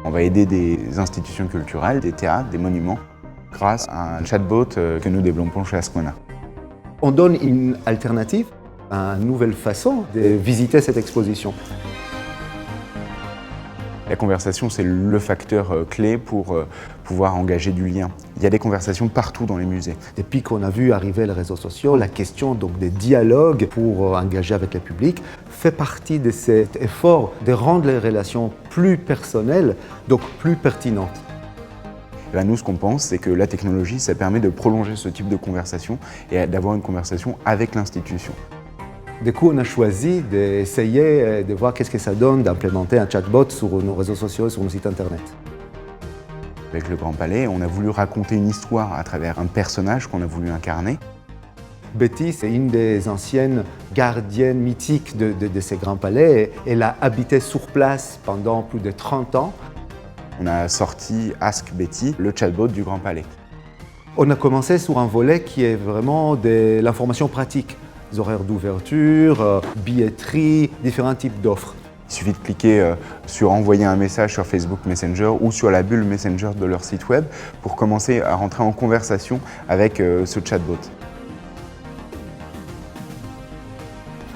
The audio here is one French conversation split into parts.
On va aider des institutions culturelles, des théâtres, des monuments, grâce à un chatbot que nous développons chez Ascona. On donne une alternative, une nouvelle façon de visiter cette exposition. La conversation, c'est le facteur clé pour pouvoir engager du lien. Il y a des conversations partout dans les musées. Depuis qu'on a vu arriver les réseaux sociaux, la question donc des dialogues pour engager avec le public fait partie de cet effort de rendre les relations plus personnelles, donc plus pertinentes. Là, nous, ce qu'on pense, c'est que la technologie, ça permet de prolonger ce type de conversation et d'avoir une conversation avec l'institution. Du coup, on a choisi d'essayer de voir qu'est-ce que ça donne d'implémenter un chatbot sur nos réseaux sociaux et sur nos sites internet. Avec le Grand Palais, on a voulu raconter une histoire à travers un personnage qu'on a voulu incarner. Betty, c'est une des anciennes gardiennes mythiques de ces grands palais. Elle a habité sur place pendant plus de 30 ans. On a sorti Ask Betty, le chatbot du Grand Palais. On a commencé sur un volet qui est vraiment de l'information pratique. Les horaires d'ouverture, billetterie, différents types d'offres. Il suffit de cliquer sur envoyer un message sur Facebook Messenger ou sur la bulle Messenger de leur site web pour commencer à rentrer en conversation avec ce chatbot.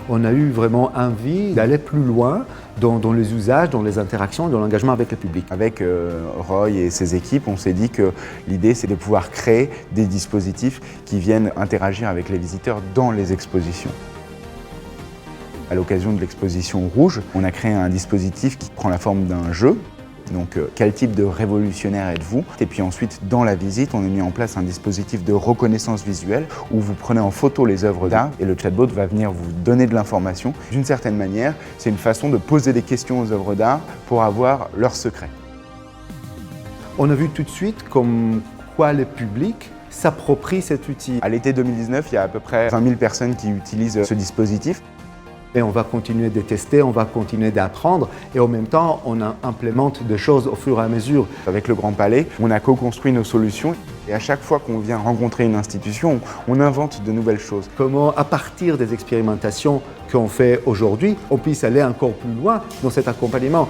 On a eu vraiment envie d'aller plus loin dans les usages, dans les interactions, dans l'engagement avec le public. Avec Roy et ses équipes, on s'est dit que l'idée, c'est de pouvoir créer des dispositifs qui viennent interagir avec les visiteurs dans les expositions. À l'occasion de l'exposition Rouge, on a créé un dispositif qui prend la forme d'un jeu. Donc, quel type de révolutionnaire êtes-vous? Et puis ensuite, dans la visite, on a mis en place un dispositif de reconnaissance visuelle où vous prenez en photo les œuvres d'art et le chatbot va venir vous donner de l'information. D'une certaine manière, c'est une façon de poser des questions aux œuvres d'art pour avoir leurs secrets. On a vu tout de suite comme quoi le public s'approprie cet outil. À l'été 2019, il y a à peu près 20 000 personnes qui utilisent ce dispositif. Et on va continuer de tester, on va continuer d'apprendre et en même temps, on implémente des choses au fur et à mesure. Avec le Grand Palais, on a co-construit nos solutions et à chaque fois qu'on vient rencontrer une institution, on invente de nouvelles choses. Comment, à partir des expérimentations qu'on fait aujourd'hui, on puisse aller encore plus loin dans cet accompagnement.